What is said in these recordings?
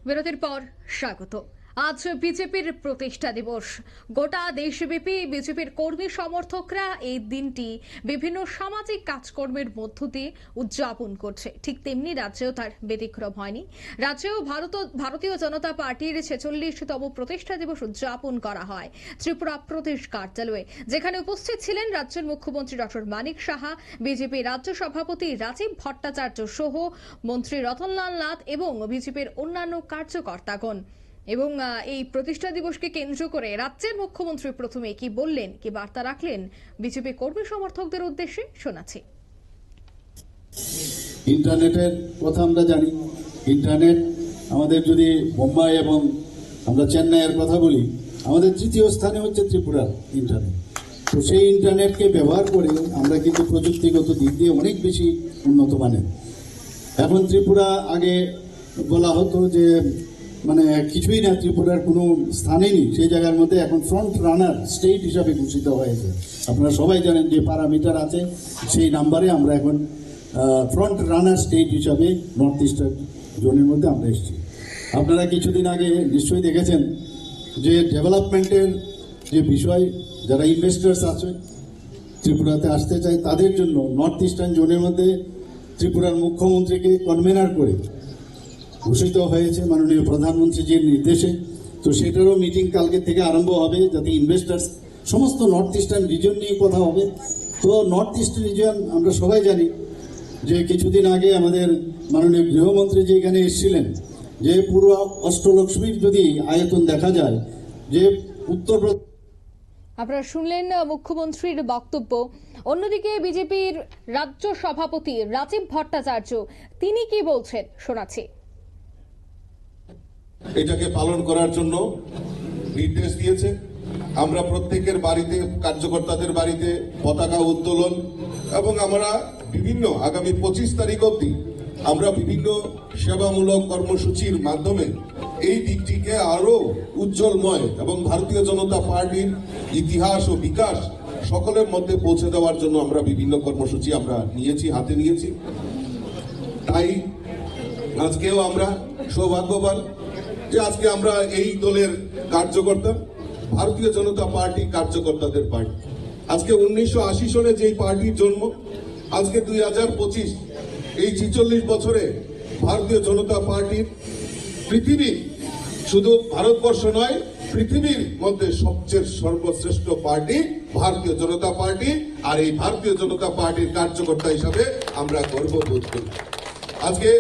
বিরতির পর স্বাগত। আজ বিজেপির প্রতিষ্ঠা দিবস। গোটা দেশব্যাপী বিজেপির কর্মী সমর্থকরা এই দিনটি বিভিন্ন সামাজিক কাজকর্মের মধ্য দিয়ে উদযাপন করছে। ঠিক তেমনি রাজ্যেও তার ব্যতিক্রম হয়নি। রাজ্যেও ভারতীয় জনতা পার্টির 46তম প্রতিষ্ঠা দিবস উদযাপন করা হয় ত্রিপুরা প্রদেশ কার্যালয়ে, যেখানে উপস্থিত ছিলেন রাজ্যের মুখ্যমন্ত্রী ডক্টর মানিক সাহা, বিজেপি রাজ্য সভাপতি রাজীব ভট্টাচার্য সহ মন্ত্রী রতনলাল নাথ এবং বিজেপির অন্যান্য কার্যকর্তাগণ। এবং এই প্রতিষ্ঠা দিবসকে কেন্দ্র করে রাজ্যের মুখ্যমন্ত্রী প্রথমে কি বললেন, কি বার্তা রাখলেন বিজেপি কর্মী সমর্থকদের উদ্দেশ্যে শোনাচ্ছি। ইন্টারনেটের কথা আমরা জানি। ইন্টারনেট আমাদের যদি বোম্বাই এবং আমরা চেন্নাইয়ের কথা বলি, আমাদের তৃতীয় স্থানে হচ্ছে ত্রিপুরার ইন্টারনেট। তো সেই ইন্টারনেটকে ব্যবহার করে আমরা কিন্তু প্রযুক্তিগত দিক দিয়ে অনেক বেশি উন্নত মানের। এখন ত্রিপুরা আগে বলা হতো যে মানে কিছুই না, ত্রিপুরার কোনো স্থানেই নেই, সেই জায়গার মধ্যে এখন ফ্রন্ট রানার স্টেট হিসাবে ঘোষিত হয়েছে। আপনারা সবাই জানেন যে প্যারামিটার আছে, সেই নাম্বারে আমরা এখন ফ্রন্ট রানার স্টেট হিসাবে নর্থ ইস্টার্ন জোনের মধ্যে আমরা এসেছি। আপনারা কিছুদিন আগে নিশ্চয়ই দেখেছেন যে ডেভেলপমেন্টের যে বিষয়, যারা ইনভেস্টার্স আছে ত্রিপুরাতে আসতে চায় তাদের জন্য নর্থ ইস্টার্ন জোনের মধ্যে ত্রিপুরার মুখ্যমন্ত্রীকে কনভেনার করে ঘোষিত হয়েছে মাননীয় প্রধানমন্ত্রীজির নির্দেশে। তো সেটারও মিটিং কালকে থেকে আরম্ভ হবে, যাতে ইনভেস্টার্স সমস্ত নর্থ ইস্টার্ন রিজন নিয়ে কথা হবে। তো নর্থ ইস্টার্ন রিজন আমরা সবাই জানি যে কিছুদিন আগে আমাদের মাননীয় গৃহমন্ত্রী যে এখানে এসেছিলেন, যে পুরো অষ্টলক্ষ্মীর যদি আয়তন দেখা যায়, যে উত্তরপ্রদেশ। আপনারা শুনলেন মুখ্যমন্ত্রীর বক্তব্য। অন্যদিকে বিজেপির রাজ্য সভাপতি রাজীব ভট্টাচার্য তিনি কি বলছেন শোনাচ্ছি। এটাকে পালন করার জন্য নির্দেশ দিয়েছে। আমরা প্রত্যেকের বাড়িতে, কার্যকর্তাদের বাড়িতে পতাকা উত্তোলন এবং আমরা বিভিন্ন আগামী 25 তারিখ অবধি আমরা বিভিন্ন সেবামূলক কর্মসূচির মাধ্যমে এই দিকটিকে আরো উজ্জ্বলময় এবং ভারতীয় জনতা পার্টির ইতিহাস ও বিকাশ সকলের মধ্যে পৌঁছে দেওয়ার জন্য আমরা বিভিন্ন কর্মসূচি আমরা হাতে নিয়েছি। তাই আজকেও আমরা সৌভাগ্যবান যে আজকে আমরা এই দলের কার্যকর্তা, ভারতীয় জনতা পার্টি কার্যকর্তাদের পার্টি। আজকে 1980 সনে যেই পার্টির জন্ম, আজকে 2025 এই 46 বছরে ভারতীয় জনতা পার্টির পৃথিবীর, শুধু ভারতবর্ষ নয়, পৃথিবীর মধ্যে সবচেয়ে সর্বশ্রেষ্ঠ পার্টি ভারতীয় জনতা পার্টি। আর এই ভারতীয় জনতা পার্টির কার্যকর্তা হিসাবে আমরা গর্ববোধ করি। আজকে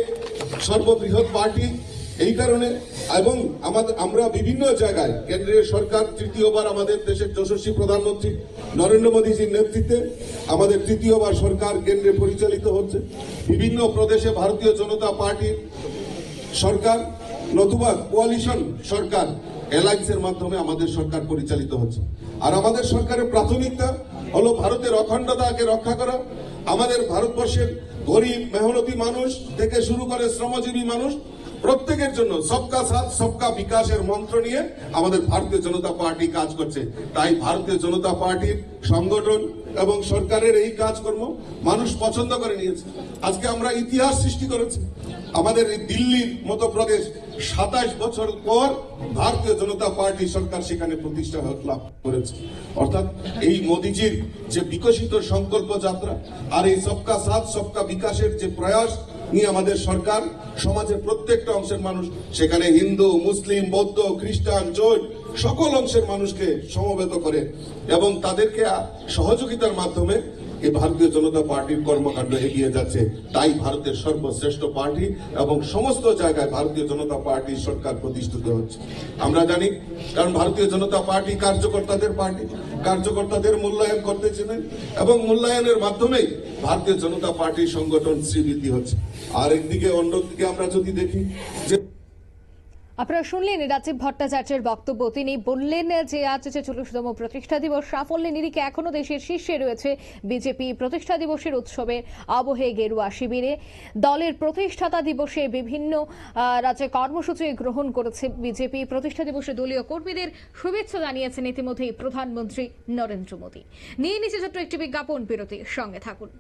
সর্ববৃহৎ পার্টি এই কারণে, এবং আমরা বিভিন্ন জায়গায় কেন্দ্রের সরকার তৃতীয়বার, আমাদের দেশের যশস্বী প্রধানমন্ত্রী নরেন্দ্র মোদীজির নেতৃত্বে আমাদের তৃতীয়বার সরকার কেন্দ্রে পরিচালিত হচ্ছে। বিভিন্ন প্রদেশে ভারতীয় জনতা পার্টির সরকার নতুবা কোয়ালিশন সরকার, অ্যালায়েন্সের মাধ্যমে আমাদের সরকার পরিচালিত হচ্ছে। আর আমাদের সরকারের প্রাথমিকতা হলো ভারতের অখণ্ডতাকে রক্ষা করা। আমাদের ভারতবর্ষের গরিব মেহনতি মানুষ থেকে শুরু করে শ্রমজীবী মানুষ প্রত্যেকের জন্য সবকা সাথ সবকা বিকাশের মন্ত্র নিয়ে আমাদের ভারতীয় জনতা পার্টি কাজ করছে। তাই ভারতীয় জনতা পার্টির সংগঠন এবং সরকারের এই কাজকর্ম মানুষ পছন্দ করে নিয়েছে। আজকে আমরা ইতিহাস সৃষ্টি করেছি। আমাদের এই দিল্লির মতো প্রদেশ 27 বছর পর ভারতীয় জনতা পার্টি সরকার সেখানে প্রতিষ্ঠা লাভ করেছে। অর্থাৎ এই মোদীজির যে বিকশিত সংকল্প যাত্রা আর এই সবকা সাথ সবকা বিকাশের যে প্রয়াস নিয়ে আমাদের সরকার সমাজের প্রত্যেকটা অংশের মানুষ, সেখানে হিন্দু, মুসলিম, বৌদ্ধ, খ্রিস্টান, জৈন সকল অংশের মানুষকে সমবেত করে এবং তাদেরকে সহযোগিতার মাধ্যমে এই ভারতীয় জনতা পার্টির কর্মকাণ্ড এগিয়ে যাচ্ছে। তাই ভারতের সর্বশ্রেষ্ঠ পার্টি এবং সমস্ত জায়গায় ভারতীয় জনতা পার্টির সরকার প্রতিষ্ঠিত হচ্ছে। আমরা জানি, কারণ ভারতীয় জনতা পার্টি কার্যকর্তাদের পার্টি, কার্যকর্তাদের মূল্যায়ন করতেছিলেন এবং মূল্যায়নের মাধ্যমেই ভারতীয় জনতা পার্টির সংগঠন শ্রীবৃদ্ধি হচ্ছে। আর একদিকে অন্যদিকে আমরা যদি দেখি যে আপনারা শুনলেন রাজীব ভট্টাচার্যের বক্তব্য। তিনি বললেন যে আজ 46তম প্রতিষ্ঠা দিবস সাফল্যের নিরিখে এখনো দেশের শীর্ষে রয়েছে বিজেপি। প্রতিষ্ঠা দিবসের উৎসবের আবহে গেরুয়া শিবিরে দলের প্রতিষ্ঠাতা দিবসে বিভিন্ন রাজ্যে কর্মসূচি গ্রহণ করেছে বিজেপি। প্রতিষ্ঠা দিবসে দলীয় কর্মীদের শুভেচ্ছা জানিয়েছেন ইতিমধ্যেই প্রধানমন্ত্রী নরেন্দ্র মোদী। নিয়ে নিচে ছোট্ট একটি বিজ্ঞাপন বিরতি, সঙ্গে থাকুন।